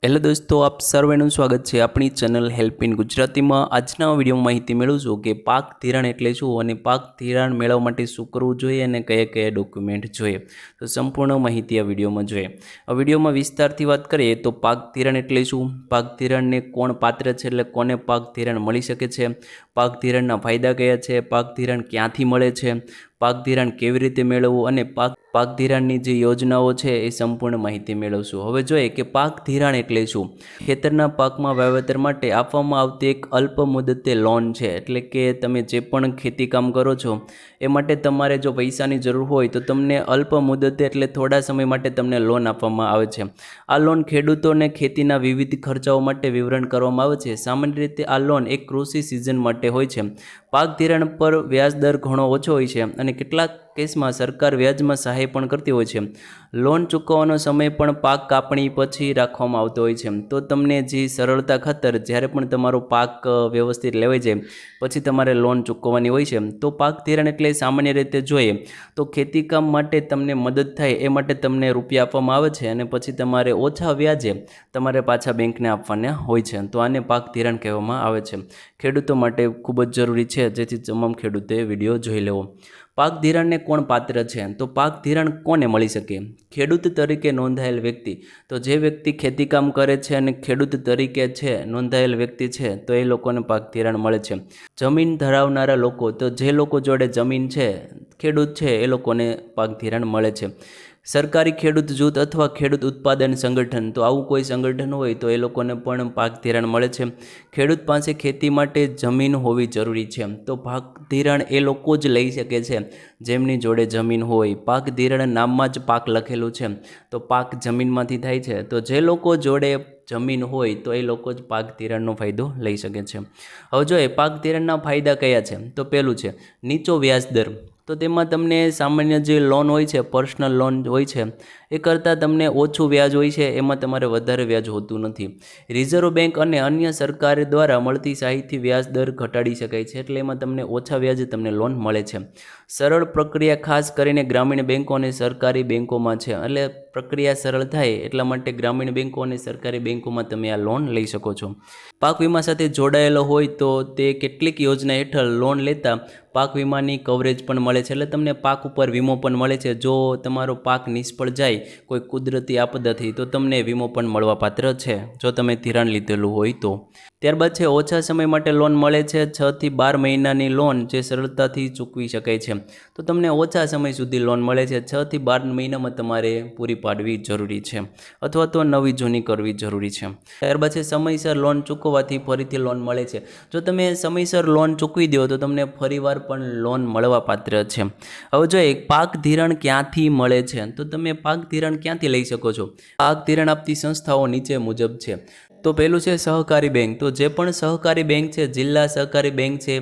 Hello દોસ્તો, આપ સર્વેનું સ્વાગત છે આપણી ચેનલ હેલ્પ ઇન ગુજરાતીમાં। આજના વિડીયોમાં માહિતી મેળવશું કે પાક ધિરાણ એટલે શું અને પાક ધિરાણ મેળવવા માટે શું કરવું જોઈએ અને કયા કયા ડોક્યુમેન્ટ જોઈએ, તો સંપૂર્ણ માહિતી આ વિડીયોમાં જોઈએ। આ વિડીયોમાં વિસ્તારથી વાત કરીએ તો પાક ધિરાણ એટલે શું, પાક ધિરાણને કોણ પાત્ર છે એટલે કોને પાક ધિરાણ મળી શકે છે, પાક ધિરાણના ફાયદા કયા છે, પાક ધિરાણ ક્યાંથી મળે છે, પાક ધિરાણ કેવી રીતે મેળવવું અને પાક ધિરાણની જે યોજનાઓ છે એ સંપૂર્ણ માહિતી મેળવશું। હવે જોઈએ કે પાક ધિરાણ એટલે શું। ખેતરના પાકમાં વાવેતર માટે આપવામાં આવતી એક અલ્પ મુદતે લોન છે, એટલે કે તમે જે પણ ખેતી કામ કરો છો એ માટે તમારે જો પૈસાની જરૂર હોય તો તમને અલ્પ મુદતે એટલે થોડા સમય માટે તમને લોન આપવામાં આવે છે। આ લોન ખેડૂતોને ખેતીના વિવિધ ખર્ચાઓ માટે વિવરણ કરવામાં આવે છે। સામાન્ય રીતે આ લોન એક કૃષિ સિઝન માટે હોય છે। પાક ધિરાણ પર વ્યાજ દર ઘણો ઓછો હોય છે અને કેટલાક કેસમાં સરકાર વ્યાજમાં સહાય પણ કરતી હોય છે। લોન ચૂકવવાનો સમય પણ પાક કાપણી પછી રાખવામાં આવતો હોય છે। તો તમને જે સરળતા ખાતર જ્યારે પણ તમારો પાક વ્યવસ્થિત લેવાઈ જાય પછી તમારે લોન ચૂકવવાની હોય છે। તો પાક ધિરાણ એટલે સામાન્ય રીતે જોઈએ તો ખેતી કામ માટે તમને મદદ થાય એ માટે તમને રૂપિયા આપવામાં આવે છે અને પછી તમારે ઓછા વ્યાજે તમારે પાછા બેંકને આપવાના હોય છે। તો આને પાક ધિરાણ કહેવામાં આવે છે। ખેડૂતો માટે ખૂબ જ જરૂરી છે, જેથી તમામ ખેડૂતોએ વિડીયો જોઈ લેવો। પાક ધિરાણને કોણ પાત્ર છે, તો પાક ધિરાણ કોને મળી શકે, ખેડૂત તરીકે નોંધાયેલ વ્યક્તિ। તો જે વ્યક્તિ ખેતી કામ કરે છે અને ખેડૂત તરીકે છે નોંધાયેલ વ્યક્તિ છે તો એ લોકોને પાક ધિરાણ મળે છે। જમીન ધરાવનારા લોકો, તો જે લોકો જોડે જમીન છે, ખેડૂત છે, એ લોકોને પાક ધિરાણ મળે છે। સરકારી ખેડૂત જૂથ અથવા ખેડૂત ઉત્પાદન સંગઠન, તો આવું કોઈ સંગઠન હોય તો એ લોકોને પણ પાક ધિરાણ મળે છે। ખેડૂત પાસે ખેતી માટે જમીન હોવી જરૂરી છે, તો પાક ધિરાણ એ લોકો જ લઈ શકે છે જેમની જોડે જમીન હોય। પાક ધિરાણ નામમાં જ પાક લખેલું છે, તો પાક જમીનમાંથી થાય છે, તો જે લોકો જોડે જમીન હોય તો એ લોકો જ પાક ધિરાણનો ફાયદો લઈ શકે છે। હવે જોઈએ પાક ધિરાણના ફાયદા કયા છે, તો પહેલું છે નીચો વ્યાજ દર। તો તેમાં તમને સામાન્ય જે લોન હોય છે, પર્સનલ લોન હોય છે, એ કરતાં તમને ઓછું વ્યાજ હોય છે, એમાં તમારે વધારે વ્યાજ હોતું નથી। રિઝર્વ બેંક અને અન્ય સરકાર દ્વારા મળતી સહાયથી વ્યાજ દર ઘટાડી શકાય છે, એટલે એમાં તમને ઓછા વ્યાજે તમને લોન મળે છે। સરળ પ્રક્રિયા, ખાસ કરીને ગ્રામીણ બેન્કો અને સરકારી બેન્કોમાં છે, એટલે પ્રક્રિયા સરળ થાય એટલા માટે ગ્રામીણ બેન્કો અને સરકારી બેન્કોમાં તમે આ લોન લઈ શકો છો। પાક વીમા સાથે જોડાયેલો હોય તો તે કેટલીક યોજના હેઠળ લોન લેતા પાક વીમાની કવરેજ પણ મળે છે, એટલે તમને પાક ઉપર વીમો પણ મળે છે। જો તમારો પાક નિષ્ફળ જાય કોઈ કુદરતી આપદાથી તો તમને વીમો પણ મળવા પાત્ર છે, જો તમે ધિરાણ લીધેલું હોય તો। ત્યારબાદ છે ઓછા સમય માટે લોન મળે છે, 6 થી 12 મહિનાની લોન જે સરળતાથી ચૂકવી શકાય છે, તો તમને ઓછા સમય સુધી લોન મળે છે। 6 થી 12 મહિનામાં તમારે પૂરી પાડવી જરૂરી છે અથવા તો નવી જૂની કરવી જરૂરી છે। ત્યારબાદ છે સમયસર લોન ચૂકવવાથી ફરીથી લોન મળે છે। જો તમે સમયસર લોન ચૂકવી દો તો તમને ફરીવાર પણ લોન મળવા પાત્ર છે। હવે જોઈએ પાક ધિરાણ ક્યાંથી મળે છે, તો તમે પાક ધિરાણ ક્યાંથી લઈ શકો છો। પાક ધિરાણ આપતી સંસ્થાઓ નીચે મુજબ છે, તો પહેલું છે સહકારી બેંક। તો જે પણ સહકારી બેંક છે, જિલ્લા સહકારી બેંક છે,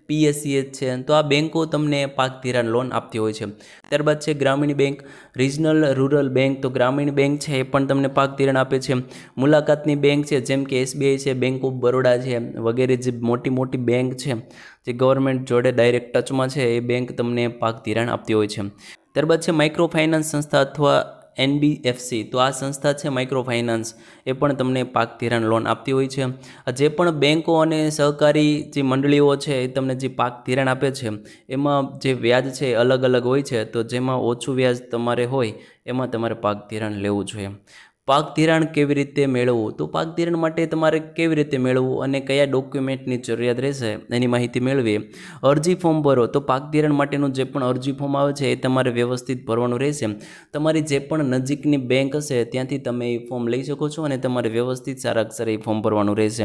PSCH છે, તો આ બેંકો તમને પાક ધિરાણ લોન આપતી હોય છે। ત્યારબાદ છે ગ્રામીણ બેંક, રિજનલ રૂરલ બેંક, તો ગ્રામીણ બેંક છે એ પણ તમને પાક ધિરાણ આપે છે। મુલાકાતની બેંક છે, જેમ કે SBI છે, બેંક ઓફ બરોડા છે વગેરે જે મોટી મોટી બેંક છે જે ગવર્મેન્ટ જોડે ડાયરેક્ટ ટચમાં છે, એ બેંક તમને પાક ધિરાણ આપતી હોય છે। ત્યારબાદ છે માઇક્રો ફાઇનાન્સ સંસ્થા અથવા NBFC, તો આ સંસ્થા છે માઇક્રો ફાઇનાન્સ, એ પણ તમને પાક ધિરાણ લોન આપતી હોય છે। જે પણ બેંકો અને સહકારી જે મંડળીઓ છે એ તમને જે પાક ધિરાણ આપે છે એમાં જે વ્યાજ છે એ અલગ અલગ હોય છે, તો જેમાં ઓછું વ્યાજ તમારે હોય એમાં તમારે પાક ધિરાણ લેવું જોઈએ। પાક ધિરાણ કેવી રીતે મેળવવું, તો પાક ધિરાણ માટે તમારે કેવી રીતે મેળવવું અને કયા ડોક્યુમેન્ટની જરૂરિયાત રહેશે એની માહિતી મેળવીએ। અરજી ફોર્મ ભરો, તો પાક ધિરાણ માટેનું જે પણ અરજી ફોર્મ આવે છે એ તમારે વ્યવસ્થિત ભરવાનું રહેશે। તમારી જે પણ નજીકની બેંક હશે ત્યાંથી તમે એ ફોર્મ લઈ શકો છો અને તમારે વ્યવસ્થિત સારા અક્ષરે એ ફોર્મ ભરવાનું રહેશે।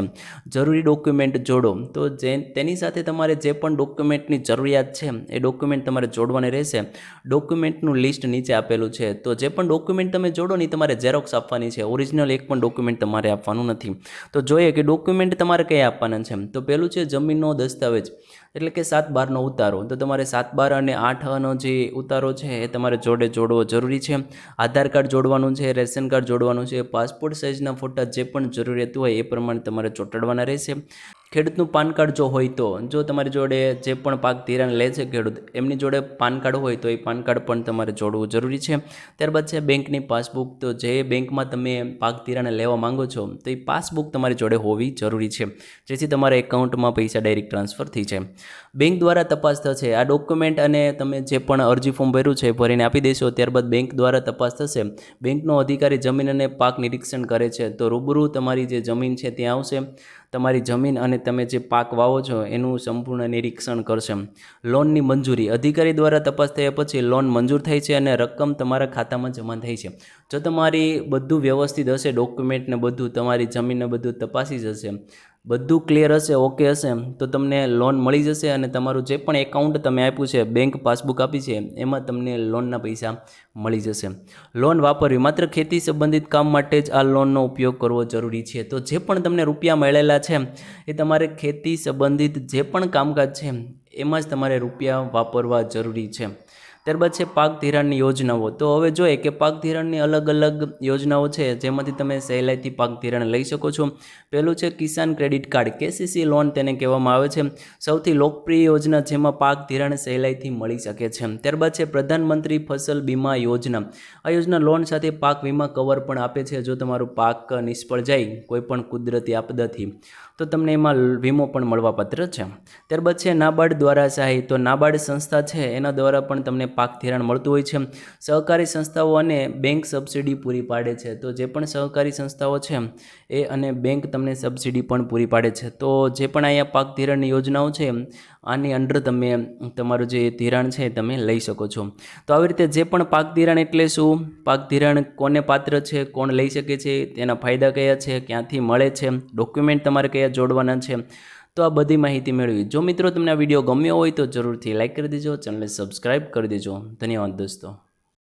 જરૂરી ડોક્યુમેન્ટ જોડો, તો તેની સાથે તમારે જે પણ ડોક્યુમેન્ટની જરૂરિયાત છે એ ડોક્યુમેન્ટ તમારે જોડવાની રહેશે। ડોક્યુમેન્ટનું લિસ્ટ નીચે આપેલું છે, તો જે પણ ડોક્યુમેન્ટ તમે જોડો ને તમારે ઝેરોક્સ આપવાની છે, ઓરિજિનલ એક પણ ડોક્યુમેન્ટ તમારે આપવાનું નથી। તો જોઈએ કે ડોક્યુમેન્ટ તમારે કયા આપવાના છે, તો પહેલું છે જમીનનો દસ્તાવેજ, એટલે કે 7/12નો ઉતારો, તો તમારે 7/12 અને 8નો જે ઉતારો છે એ તમારે જોડે જોડવો જરૂરી છે। આધાર કાર્ડ જોડવાનું છે, રેશન કાર્ડ જોડવાનું છે, પાસપોર્ટ સાઇઝના ફોટા જે પણ જરૂરિયાત હોય એ પ્રમાણે તમારે ચોંટાડવાના રહેશે। ખેડૂતનું પાન કાર્ડ જો હોય તો, જો તમારી જોડે જે પણ પાક ધિરાણ લે છે ખેડૂત, એમની જોડે પાન કાર્ડ હોય તો એ પાન કાર્ડ પણ તમારે જોડવું જરૂરી છે. ત્યારબાદ છે બેંકની પાસબુક. તો જે બેંકમાં તમે પાક ધિરાણ લેવા માંગો છો તો એ પાસબુક તમારી જોડે હોવી જરૂરી છે, જેથી તમારા એકાઉન્ટમાં પૈસા ડાયરેક્ટ ટ્રાન્સફર થઈ જાય. બેંક દ્વારા તપાસ થશે. આ ડોક્યુમેન્ટ અને તમે જે પણ અરજી ફોર્મ ભર્યું છે ભરીને આપી દેશો. ત્યારબાદ બેંક દ્વારા તપાસ થશે. બેંકનો અધિકારી જમીન અને પાક નિરીક્ષણ કરે છે, તો રૂબરૂ તમારી જે જમીન છે ત્યાં આવશે. તમારી જમીન અને તમે જે પાક વાવો છો એનું સંપૂર્ણ નિરીક્ષણ કરશે. લોનની મંજૂરી. અધિકારી દ્વારા તપાસ થયા પછી લોન મંજૂર થાય છે અને રકમ તમારા ખાતામાં જમા થાય છે. જો તમારી બધું વ્યવસ્થિત હશે, ડોક્યુમેન્ટ ને બધું, તમારી જમીનને બધું તપાસી જશે, બધું ક્લિયર હશે, ઓકે હશે, તો તમને લોન મળી જશે અને તમારું જે પણ એકાઉન્ટ તમે આપ્યું છે, બેંક પાસબુક આપી છે, એમાં તમને લોનના પૈસા મળી જશે. લોન વાપરવી. માત્ર ખેતી સંબંધિત કામ માટે જ આ લોનનો ઉપયોગ કરવો જરૂરી છે. તો જે પણ તમને રૂપિયા મળેલા છે એ તમારે ખેતી સંબંધિત જે પણ કામકાજ છે એમાં જ તમારે રૂપિયા વાપરવા જરૂરી છે. ત્યારબાદ છે પાક ધિરાણની યોજનાઓ. તો હવે જોઈએ કે પાક ધિરાણની અલગ અલગ યોજનાઓ છે જેમાંથી તમે સહેલાઈથી પાક ધિરાણ લઈ શકો છો. પહેલું છે કિસાન ક્રેડિટ કાર્ડ, કેસીસી લોન તેને કહેવામાં આવે છે. સૌથી લોકપ્રિય યોજના જેમાં પાક ધિરાણ સહેલાઈથી મળી શકે છે. ત્યારબાદ છે પ્રધાનમંત્રી ફસલ બીમા યોજના. આ યોજના લોન સાથે પાક વીમા કવર પણ આપે છે. જો તમારું પાક નિષ્ફળ જાય કોઈ પણ કુદરતી આપદાથી તો તમને એમાં વીમો પણ મળવાપાત્ર છે. ત્યારબાદ છે નાબાર્ડ દ્વારા સહાય. તો નાબાર્ડ સંસ્થા છે એના દ્વારા પણ તમને પાક ધિરાણ મળતું હોય છે. સહકારી સંસ્થાઓ અને બેંક સબસિડી પૂરી પાડે છે. તો જે પણ સહકારી સંસ્થાઓ છે એ અને બેંક તમને સબસિડી પણ પૂરી પાડે છે. તો જે પણ અહીંયા પાક ધિરાણની યોજનાઓ છે આની અંડર તમે તમારું જે ધિરાણ છે તમે લઈ શકો છો. તો આવી રીતે જે પણ પાક ધિરાણ એટલે શું, પાક ધિરાણ કોને પાત્ર છે, કોણ લઈ શકે છે, તેના ફાયદા કયા છે, ક્યાંથી મળે છે, ડોક્યુમેન્ટ તમારે કયા જોડવાના છે, તો આ બધી માહિતી મેળવી. જો મિત્રો તમને આ વિડીયો ગમ્યો હોય તો જરૂરથી લાઈક કરી દેજો, ચેનલને સબસ્ક્રાઈબ કરી દેજો. ધન્યવાદ દોસ્તો.